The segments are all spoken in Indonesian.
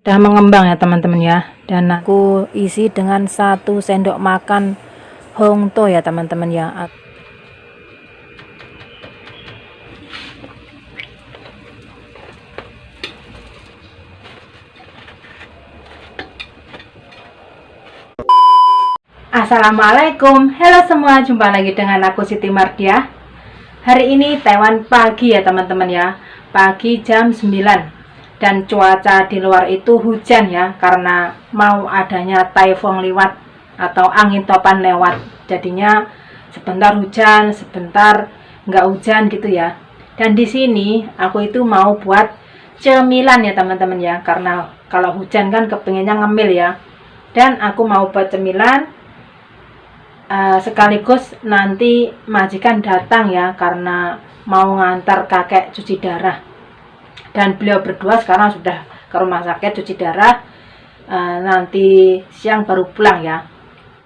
Udah mengembang ya teman-teman ya, dan aku isi dengan 1 sendok makan hongto ya teman-teman ya. Assalamualaikum, halo semua, jumpa lagi dengan aku Siti Mardiah. Hari ini Taiwan pagi ya teman-teman ya, pagi jam 9. Dan cuaca di luar itu hujan ya, karena mau adanya taifong lewat atau angin topan lewat. Jadinya sebentar hujan, sebentar nggak hujan gitu ya. Dan di sini aku itu mau buat cemilan ya teman-teman ya, karena kalau hujan kan kepengennya ngemil ya. Dan aku mau buat cemilan sekaligus nanti majikan datang ya, karena mau ngantar kakek cuci darah. Dan beliau berdua sekarang sudah ke rumah sakit cuci darah, nanti siang baru pulang ya.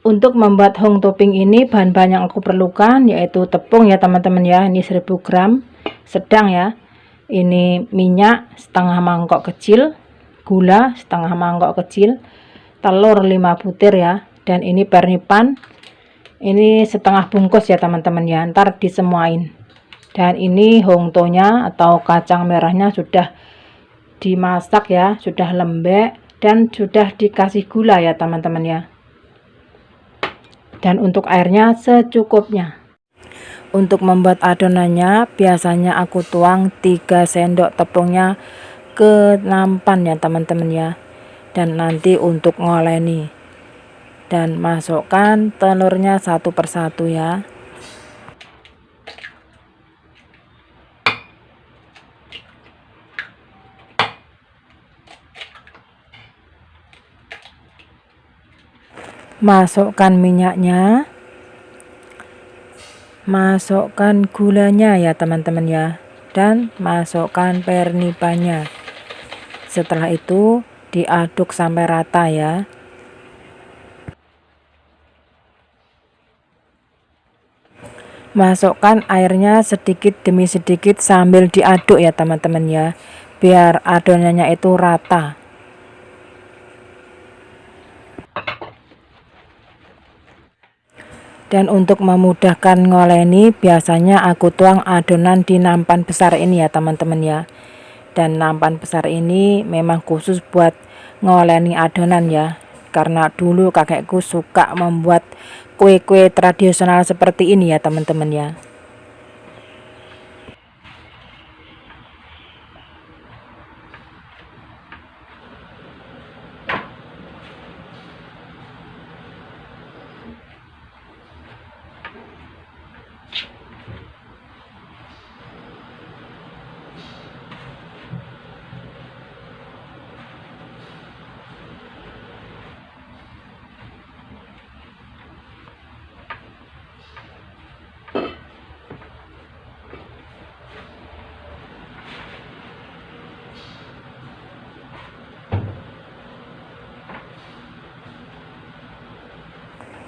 Untuk membuat hong topping ini bahan-bahan yang aku perlukan yaitu tepung ya teman-teman ya, ini 1000 gram sedang ya, ini minyak setengah mangkok kecil, gula setengah mangkok kecil, telur 5 butir ya, dan ini pernipan ini setengah bungkus ya teman-teman ya, ntar disemuain. Dan ini hongtonya atau kacang merahnya sudah dimasak ya, sudah lembek dan sudah dikasih gula ya teman-teman ya. Dan untuk airnya secukupnya. Untuk membuat adonannya biasanya aku tuang 3 sendok tepungnya ke nampan ya teman-teman ya. Dan nanti untuk ngoleni, dan masukkan telurnya satu persatu ya. Masukkan minyaknya, masukkan gulanya ya teman-teman ya, dan masukkan pernipannya. Setelah itu diaduk sampai rata ya. Masukkan airnya sedikit demi sedikit sambil diaduk ya teman-teman ya, biar adonannya itu rata. Dan untuk memudahkan ngoleni biasanya aku tuang adonan di nampan besar ini ya teman-teman ya. Dan nampan besar ini memang khusus buat ngoleni adonan ya, karena dulu kakekku suka membuat kue-kue tradisional seperti ini ya teman-teman ya.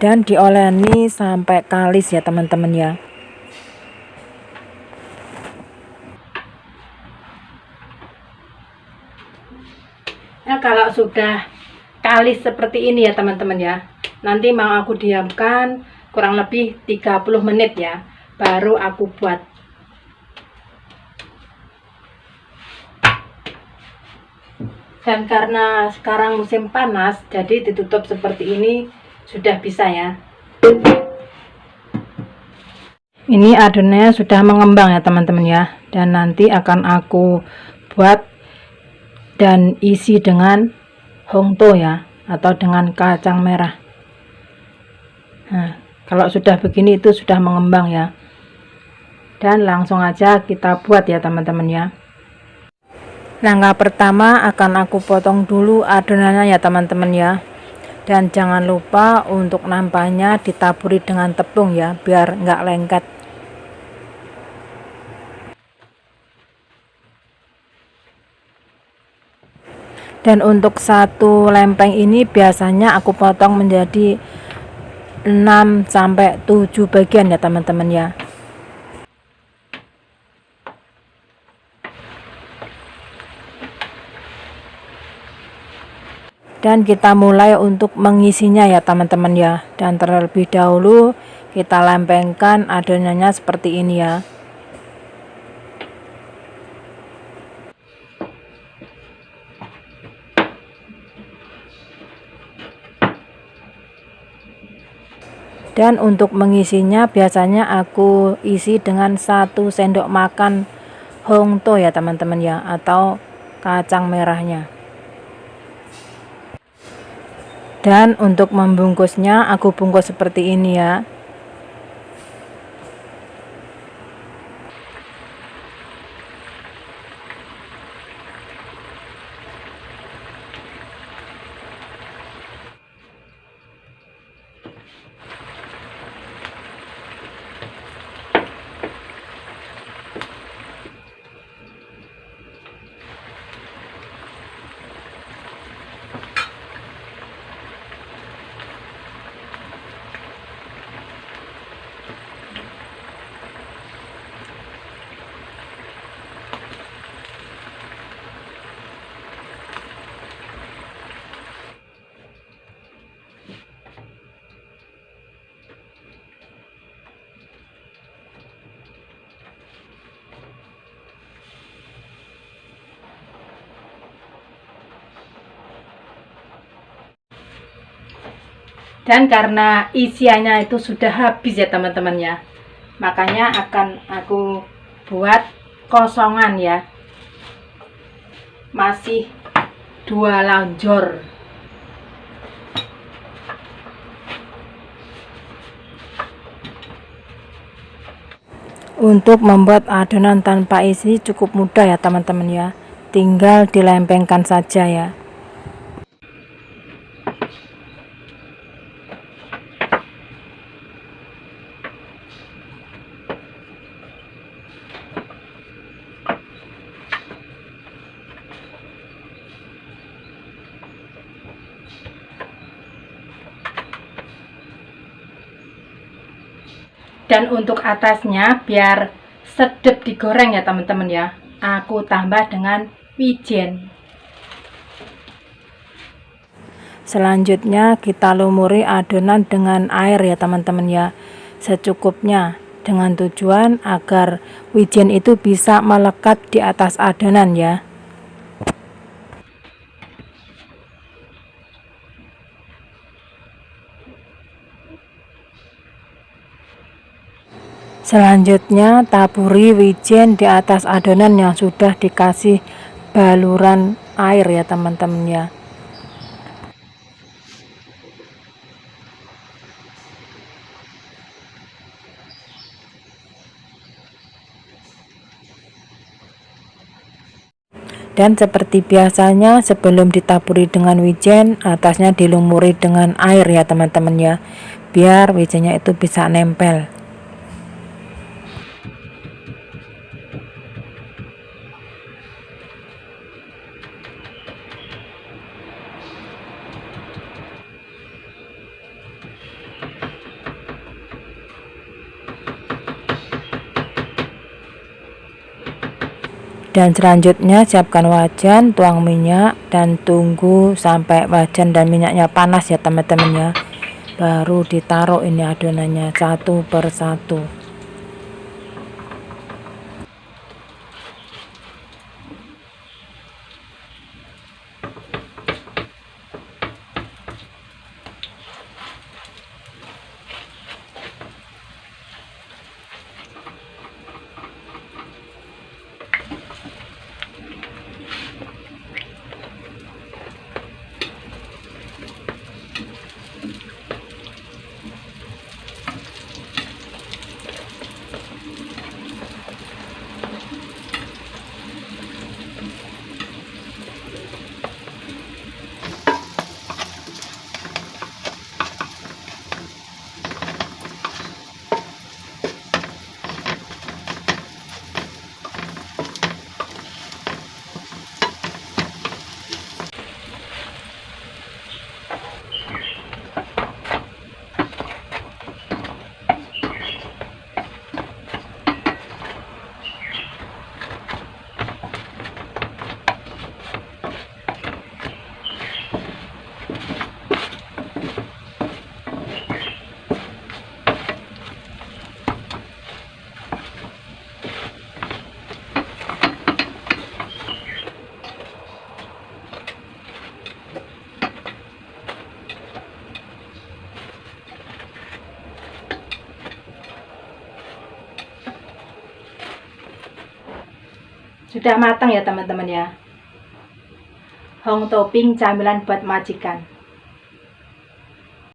Dan dioleni sampai kalis ya teman-teman ya. Nah, kalau sudah kalis seperti ini ya teman-teman ya, nanti mau aku diamkan kurang lebih 30 menit ya, baru aku buat. Dan karena sekarang musim panas, jadi ditutup seperti ini sudah bisa ya. Ini adonannya sudah mengembang ya teman-teman ya, dan nanti akan aku buat dan isi dengan hongto ya, atau dengan kacang merah. Nah, kalau sudah begini itu sudah mengembang ya. Dan langsung aja kita buat ya teman-teman ya. Langkah pertama akan aku potong dulu adonannya ya teman-teman ya. Dan jangan lupa untuk nampanya ditaburi dengan tepung ya, biar nggak lengket. Dan untuk satu lempeng ini biasanya aku potong menjadi 6 sampai 7 bagian ya teman-teman ya. Dan kita mulai untuk mengisinya ya teman-teman ya. Dan terlebih dahulu kita lempengkan adonannya seperti ini ya. Dan untuk mengisinya biasanya aku isi dengan 1 sendok makan hongto ya teman-teman ya, atau kacang merahnya. Dan untuk membungkusnya aku bungkus seperti ini ya. Dan karena isiannya itu sudah habis ya teman-teman ya, makanya akan aku buat kosongan ya, masih 2 lonjor. Untuk membuat adonan tanpa isi cukup mudah ya teman-teman ya, tinggal dilempengkan saja ya. Dan untuk atasnya biar sedap digoreng ya teman-teman ya, aku tambah dengan wijen. Selanjutnya kita lumuri adonan dengan air ya teman-teman ya, secukupnya, dengan tujuan agar wijen itu bisa melekat di atas adonan ya. Selanjutnya taburi wijen di atas adonan yang sudah dikasih baluran air ya teman-teman ya. Dan seperti biasanya sebelum ditaburi dengan wijen, atasnya dilumuri dengan air ya teman-teman ya, biar wijennya itu bisa nempel. Dan selanjutnya siapkan wajan, tuang minyak, dan tunggu sampai wajan dan minyaknya panas ya teman-teman ya, baru ditaruh ini adonannya satu per satu. Sudah matang ya teman-teman ya. Hong topping camilan buat majikan.